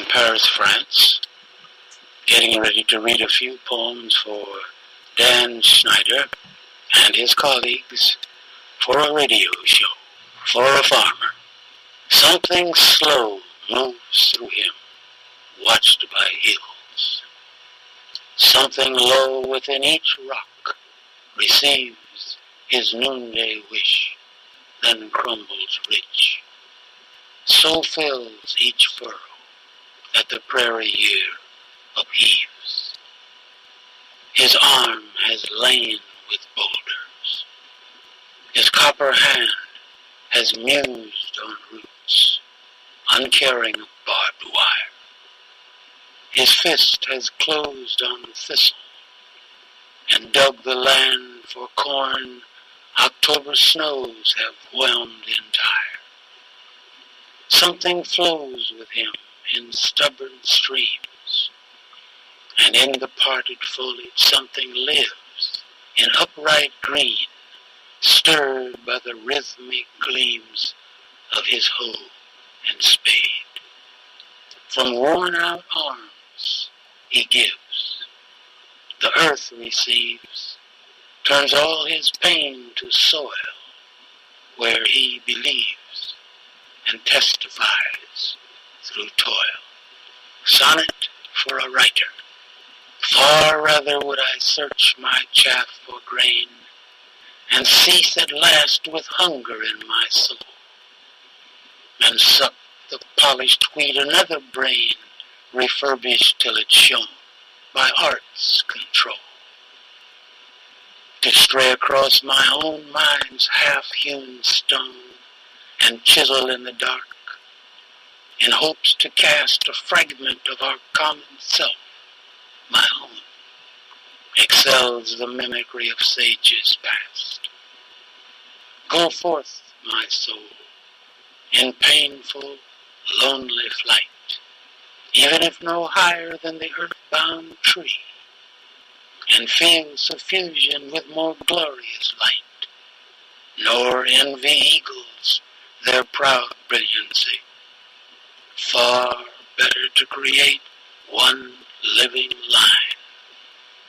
Paris, France, getting ready to read a few poems for Dan Schneider and his colleagues for a radio show. For a farmer, something slow moves through him, watched by hills. Something low within each rock receives his noonday wish, then crumbles rich. So fills each furrow that the prairie year upheaves. His arm has lain with boulders. His copper hand has mused on roots, uncaring of barbed wire. His fist has closed on thistle and dug the land for corn October snows have whelmed entire. Something flows with him in stubborn streams, and in the parted foliage something lives in upright green, stirred by the rhythmic gleams of his hoe and spade. From worn-out arms he gives, the earth receives, turns all his pain to soil, where he believes and testifies through toil. Sonnet for a writer. Far rather would I search my chaff for grain, and cease at last with hunger in my soul, and suck the polished wheat another brain refurbished till it shone by art's control, to stray across my own mind's half-hewn stone and chisel in the dark, in hopes to cast a fragment of our common self, my own, excels the mimicry of sages past. Go forth, my soul, in painful, lonely flight, even if no higher than the earth-bound tree, and feel suffusion with more glorious light, nor envy eagles their proud brilliancy. Far better to create one living line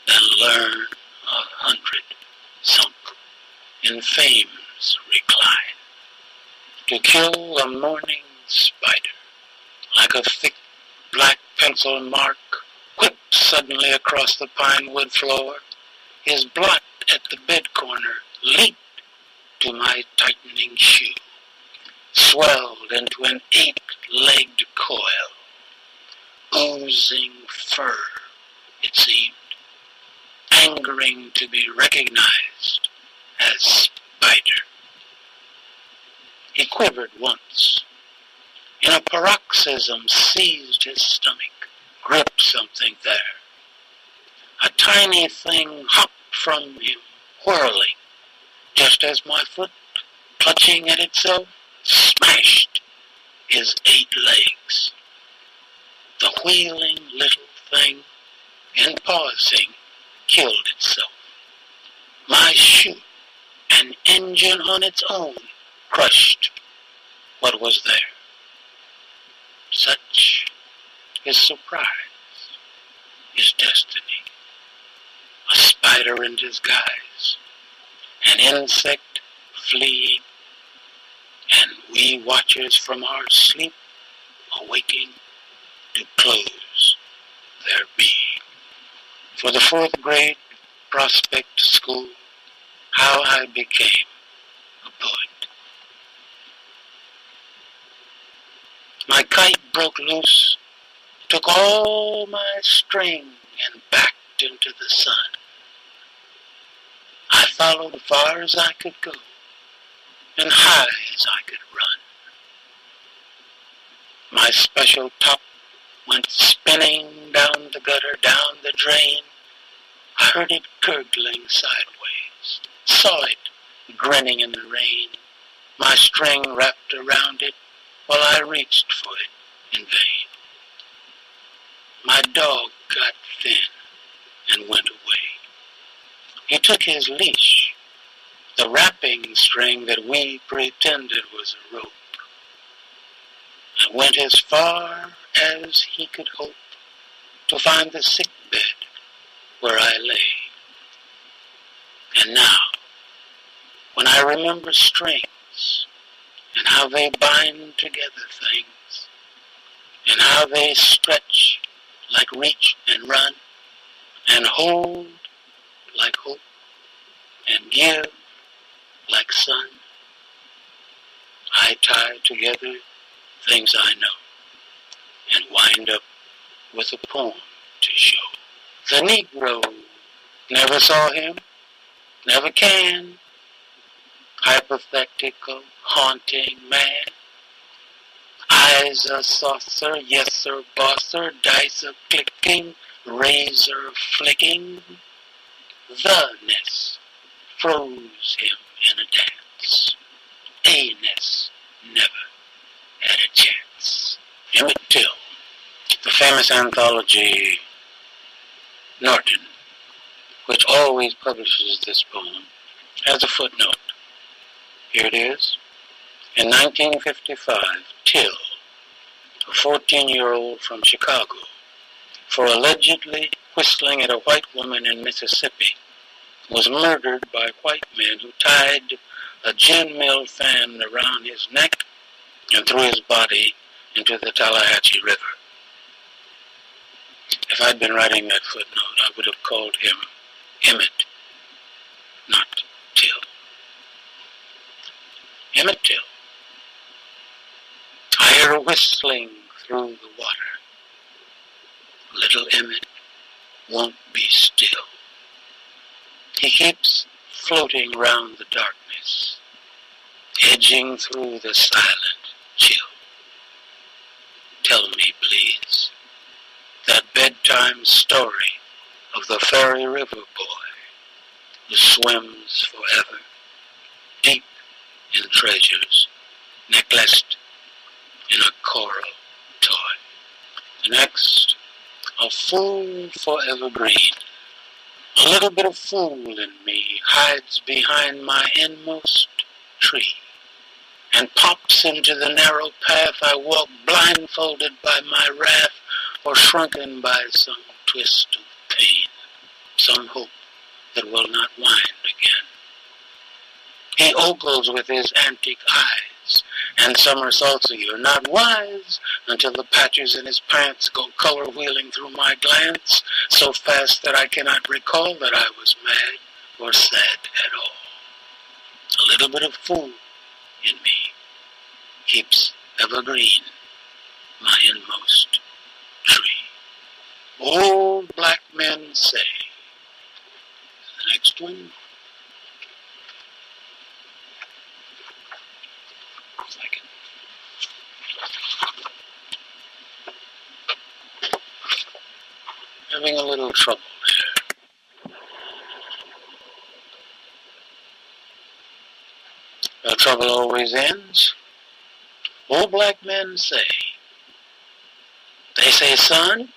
than learn 100 sunk in fame's recline. To kill a morning spider, like a thick black pencil mark, whipped suddenly across the pine wood floor, his blot at the bed corner leaped to my tightening shoe, swelled into an 8-legged coil, oozing fur, it seemed, angering to be recognized as spider. He quivered once, in a paroxysm seized his stomach, gripped something there. A tiny thing hopped from him, whirling, just as my foot, clutching at itself, smashed his 8 legs. The wheeling little thing, in pausing, killed itself. My shoe, an engine on its own, crushed what was there. Such is surprise, is destiny. A spider in disguise, an insect fleeing, and we watchers from our sleep awaking to close their being. For the 4th grade Prospect School, how I became a poet. My kite broke loose, took all my string and backed into the sun. I followed far as I could go and high as I could run. My special top went spinning down the gutter, down the drain. I heard it gurgling sideways, saw it grinning in the rain. My string wrapped around it while I reached for it in vain. My dog got thin and went away. He took his leash, the wrapping string that we pretended was a rope, and went as far as he could hope to find the sick bed where I lay. And now, when I remember strings and how they bind together things and how they stretch like reach and run and hold like hope and give like sun, I tie together things I know and wind up with a poem to show. The Negro never saw him, never can. Hypothetical, haunting man. Eyes a saucer, yes sir, bosser, dice a clicking, razor flicking. The ness froze him in a dance. A ness never had a chance. Emmett Till, the famous anthology Norton, which always publishes this poem, has a footnote. Here it is. In 1955, Till, a 14-year-old from Chicago, for allegedly whistling at a white woman in Mississippi, was murdered by white men who tied a gin mill fan around his neck and threw his body into the Tallahatchie River. If I'd been writing that footnote, I would have called him Emmett, not Till. Emmett Till. I hear a whistling through the water. Little Emmett won't be still. He keeps floating round the darkness, edging through the silent chill. Tell me, please, that bedtime story of the Fairy River boy who swims forever, deep in treasures, necklaced in a coral toy. Next, a fool forever green. A little bit of fool in me hides behind my inmost tree and pops into the narrow path I walk, blindfolded by my wrath or shrunken by some twist of pain, some hope that will not wind again. He ogles with his antic eyes and somersaults a year, not wise until the patches in his pants go color-wheeling through my glance so fast that I cannot recall that I was mad or sad at all. A little bit of fool in me keeps evergreen my inmost tree. Old black men say. The next one. Having a little trouble here. The trouble always ends. Old black men say. They say, son,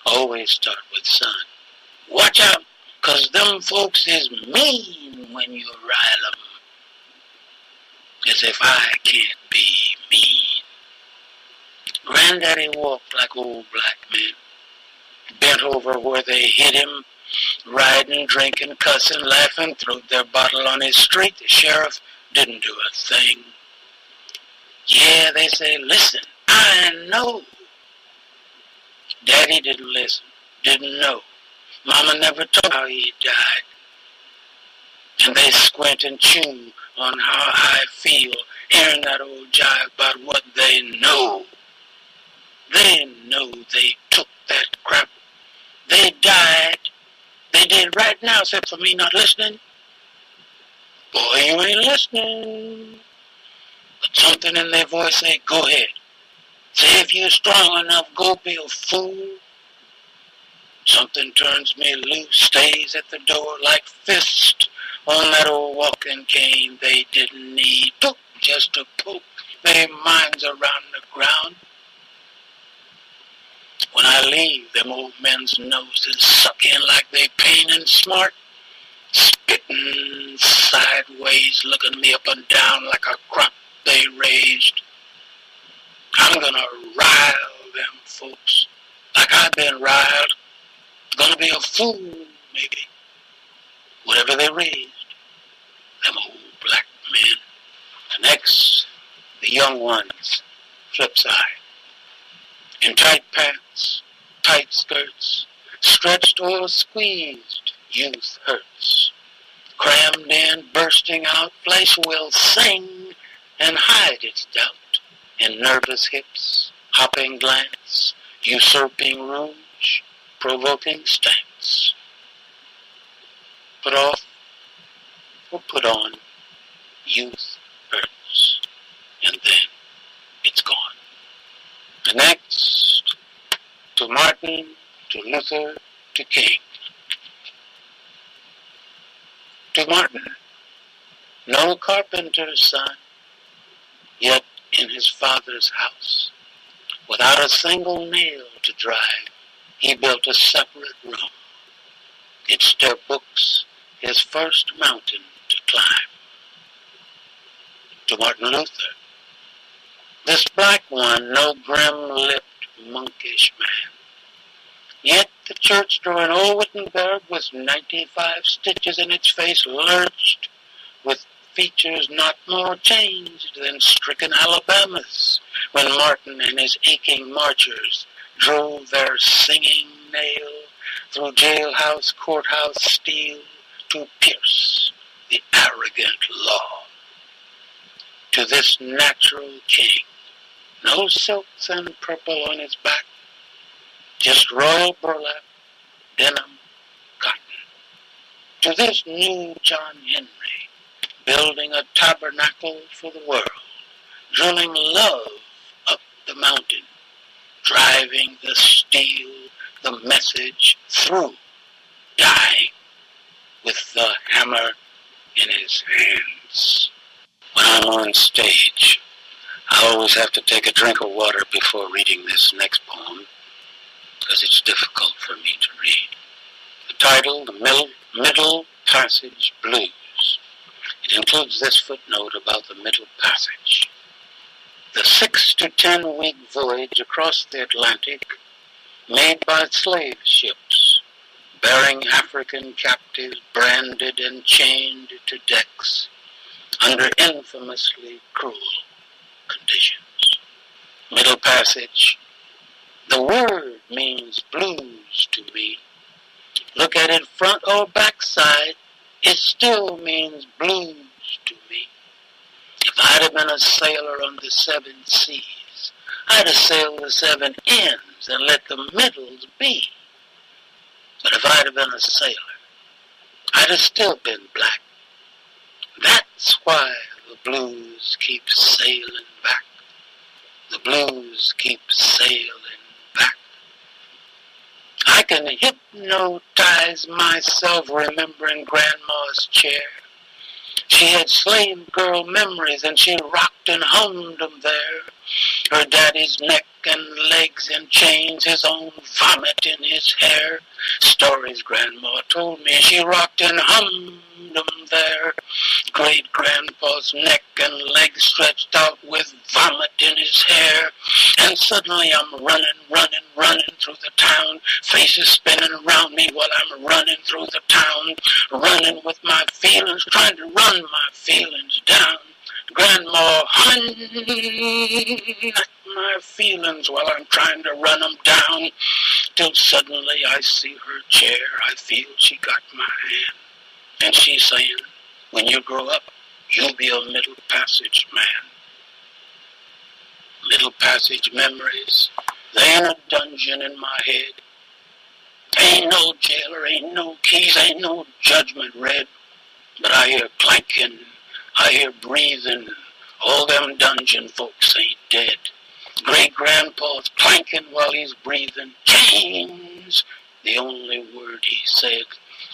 always start with son. Watch out, 'cause them folks is mean when you rile 'em. As if I can't be mean. Granddaddy walked like old black men. Bent over where they hit him, riding, drinking, cussing, laughing, threw their bottle on his street. The sheriff didn't do a thing. Yeah, they say, listen, I know. Daddy didn't listen, didn't know. Mama never told how he died. And they squint and chew on how I feel, hearing that old jive about what they know. They know they took that crap. They died. They did right now, except for me not listening. Boy, you ain't listening. But something in their voice say, go ahead. Say if you're strong enough, go be a fool. Something turns me loose, stays at the door like fist on that old walking cane they didn't need. Took just to poke their minds around the ground. When I leave, them old men's noses suck in like they pain and smart, spitting sideways, looking me up and down like a crop they raised. I'm gonna rile them folks, like I've been riled, gonna be a fool, maybe. Whatever they raised, them old black men. The next, the young ones, flip side. In tight pants, tight skirts, stretched or squeezed, youth hurts. Crammed in, bursting out, flesh will sing and hide its doubt in nervous hips, hopping glance, usurping rouge, provoking stance. Put off or put on, youth hurts, and then it's gone. The next, to Martin, to Luther, to King. To Martin, no carpenter's son, yet in his father's house, without a single nail to drive, he built a separate room. It's their books, his first mountain to climb. To Martin Luther, this black one, no grim-lipped, monkish man. Yet the church door in old Wittenberg with 95 stitches in its face lurched with features not more changed than stricken Alabamas when Martin and his aching marchers drove their singing nail through jailhouse, courthouse steel to pierce the arrogant law. To this natural king, no silks and purple on his back, just royal burlap, denim, cotton. To this new John Henry, building a tabernacle for the world, drilling love up the mountain, driving the steel, the message through, dying with the hammer in his hands. When I'm on stage, I always have to take a drink of water before reading this next poem, because it's difficult for me to read. The title, The Middle Passage Blues. It includes this footnote about the Middle Passage. The 6 to 10 week voyage across the Atlantic made by slave ships, bearing African captives branded and chained to decks under infamously cruel conditions. Middle Passage. The word means blues to me. Look at it front or backside, it still means blues to me. If I'd have been a sailor on the 7 seas, I'd have sailed the 7 ends and let the middles be. But if I'd have been a sailor, I'd have still been black. That's why the blues keep sailing back. The blues keep sailing back. I can hypnotize myself remembering Grandma's chair. She had slave girl memories and she rocked and hummed them there. Her daddy's neck and legs in chains, his own vomit in his hair. Stories Grandma told me, she rocked and hummed them there. Great-grandpa's neck and legs stretched out with vomit in his hair. And suddenly I'm running through the town, faces spinning around me while I'm running through the town, running with my feelings, trying to run my feelings down. Grandma, knock my feelings while I'm trying to run them down, till suddenly I see her chair, I feel she got my hand, and she's saying, when you grow up, you'll be a Middle Passage man. Middle Passage memories, they ain't a dungeon in my head. Ain't no jailer, ain't no keys, ain't no judgment read, but I hear clanking, I hear breathing, all them dungeon folks ain't dead. Great-grandpa's clanking while he's breathing. Chains, the only word he said.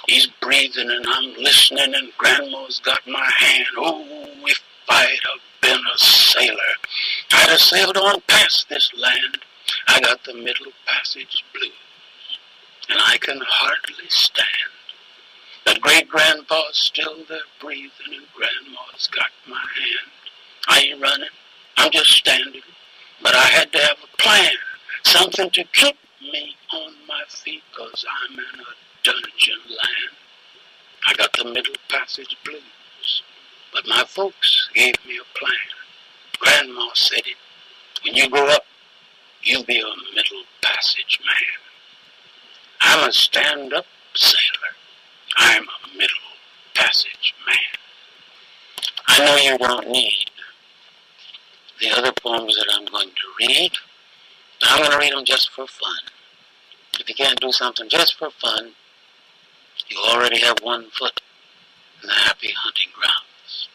He's breathing and I'm listening and Grandma's got my hand. Oh, if I'd have been a sailor, I'd have sailed on past this land. I got the Middle Passage blues, and I can hardly stand. But great-grandpa's still there breathing and Grandma's got my hand. I ain't running, I'm just standing. But I had to have a plan. Something to keep me on my feet, 'cause I'm in a dungeon land. I got the Middle Passage blues, but my folks gave me a plan. Grandma said it. When you grow up, you'll be a Middle Passage man. I'm a stand-up sailor. I'm a Middle Passage man. I know you don't need the other poems that I'm going to read. I'm going to read them just for fun. If you can't do something just for fun, you already have one foot in the happy hunting grounds.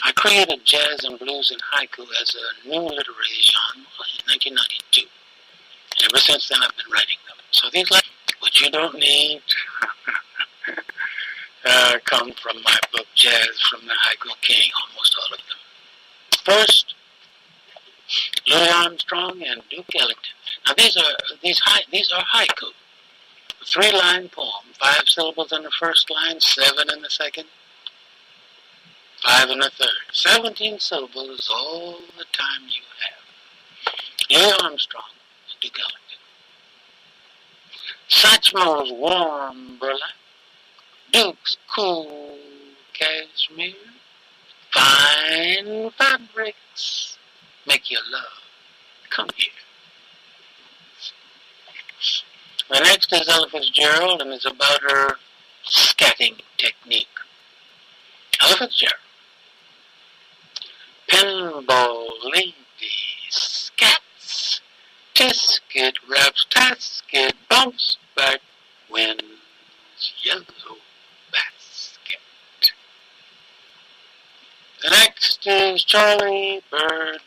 I created jazz and blues and haiku as a new literary genre in 1992. And ever since then, I've been writing them. So these, like, what you don't need, come from my book, Jazz from the Haiku King, almost all of them. First, Louis Armstrong and Duke Ellington. Now these are haiku. 3-line poem, 5 syllables in the first line, 7 in the second, 5 in the third. 17 syllables is all the time you have. Louis Armstrong and Duke Ellington. Satchmo's warm burlap, Duke's cool cashmere, fine fabrics make you love. Come here. The next is Ella Fitzgerald, and it's about her scatting technique. Ella Fitzgerald. Pinball lady scats, tisket raps, tasket bumps back, wins yellow basket. The next is Charlie Bird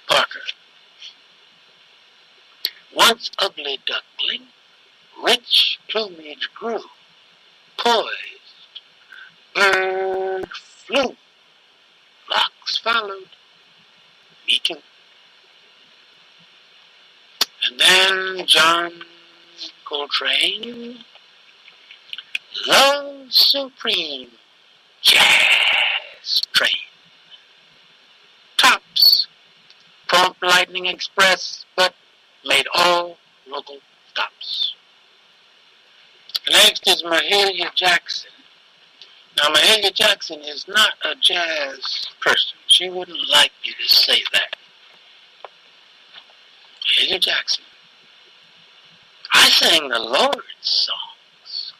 Parker. Once ugly duckling, rich plumage grew, poised, bird flew, flocks followed, me too. And then John Coltrane, Love Supreme, Jazz Train, Tops, Prompt Lightning Express, but made all local stops. Next is Mahalia Jackson. Now, Mahalia Jackson is not a jazz person. She wouldn't like you to say that. Mahalia Jackson. I sang the Lord's songs.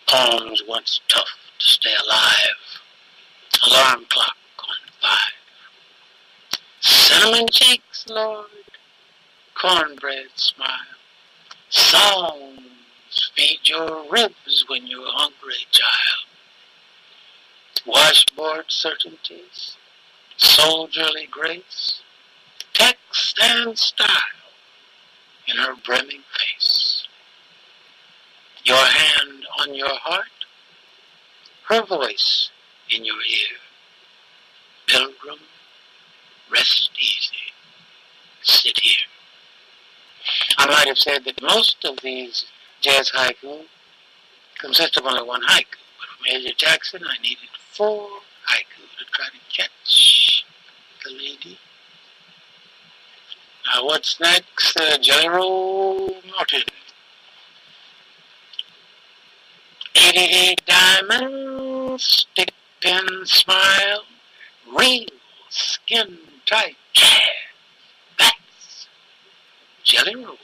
Poems once tough to stay alive. Alarm clock on 5. Cinnamon cheeks, Lord. Cornbread smile. Songs feed your ribs when you're hungry, child. Washboard certainties, soldierly grace, text and style in her brimming face. Your hand on your heart, her voice in your ear. Pilgrim, rest easy, sit here. I might have said that most of these jazz haiku consist of only one haiku, but from Mahalia Jackson I needed 4 haiku to try to catch the lady. Now what's next? Jelly Roll Morton. 88 diamonds, stick pin smile, real skin tight jazz. That's Jelly Roll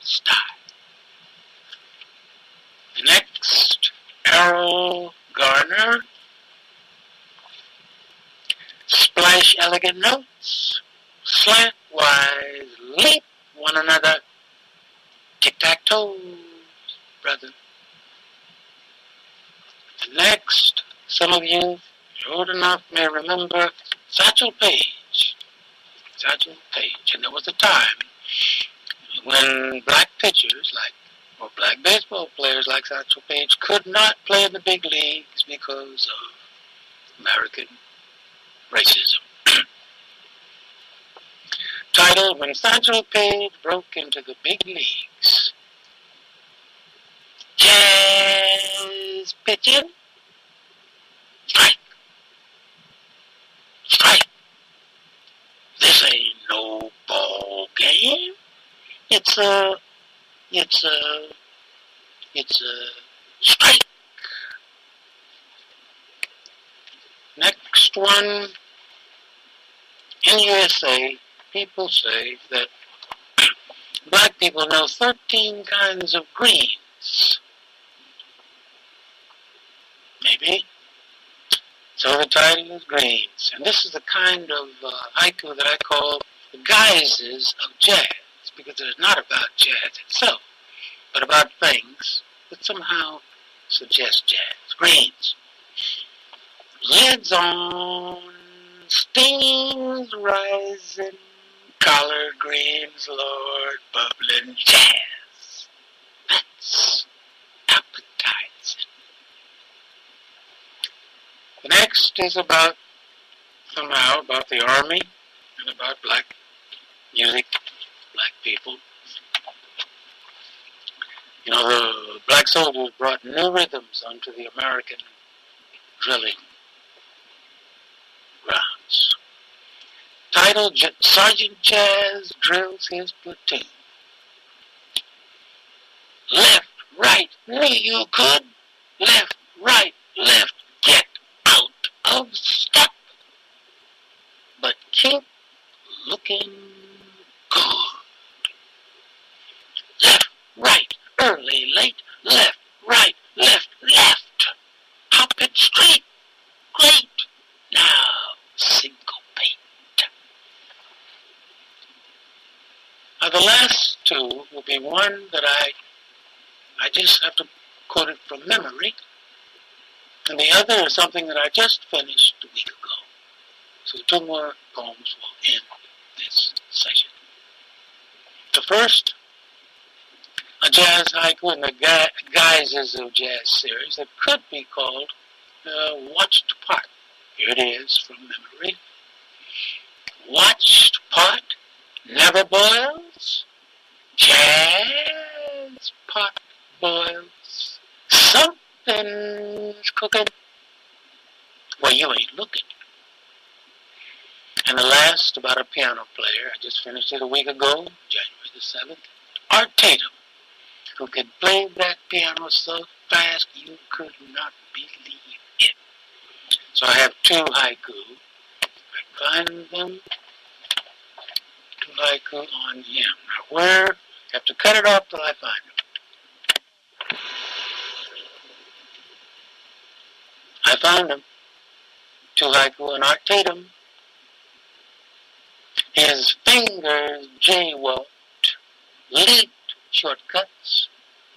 style. The next, Errol Garner. Splash elegant notes, slantwise leap one another. Tic-tac-toe, brother. The next, some of you old enough may remember Satchel Paige. Satchel Paige. And there was a time when black pitchers or black baseball players like Satchel Paige could not play in the big leagues because of American racism. Titled, When Satchel Paige Broke into the Big Leagues. Jazz pitching. Strike. Strike. This ain't no ball It's a, it's a, it's a strike. Next one, in USA, people say that black people know 13 kinds of greens. Maybe. So the title is Greens. And this is the kind of haiku that I call the guises of jazz, because it is not about jazz itself, but about things that somehow suggest jazz. Greens. Lids on, steams rising, collard greens, Lord, bubbling jazz. That's appetizing. The next is about, somehow, about the Army and about black music, black people. You know, the black soldiers brought new rhythms onto the American drilling grounds. Title, Sergeant Jazz drills his platoon. Left, right, knew you could. Left, right, left, get out of step. But keep looking good. Left, right, early, late, left, right, left, left. Hop it straight, great. Now, syncopate. Now, the last two will be one that I just have to quote it from memory, and the other is something that I just finished a week ago. So 2 more poems will end this session. The first, a jazz haiku in the guises of jazz series that could be called Watched Pot. Here it is from memory. Watched pot never boils. Jazz pot boils. Something's cooking. Well, you ain't looking. And the last, about a piano player. I just finished it a week ago, January the 7th. Art Tatum, who could play that piano so fast you could not believe it. So I have 2 haiku. I find them. 2 haiku on him. Now where? I have to cut it off till I find them. I found them. 2 haiku on Art Tatum. His fingers jaywalked, leaped shortcuts,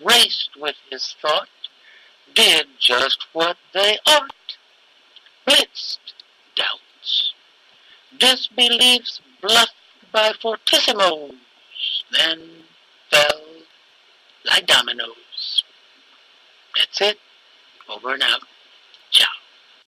raced with his thought, did just what they ought, blitzed doubts, disbeliefs bluffed by fortissimos, then fell like dominoes. That's it. Over and out.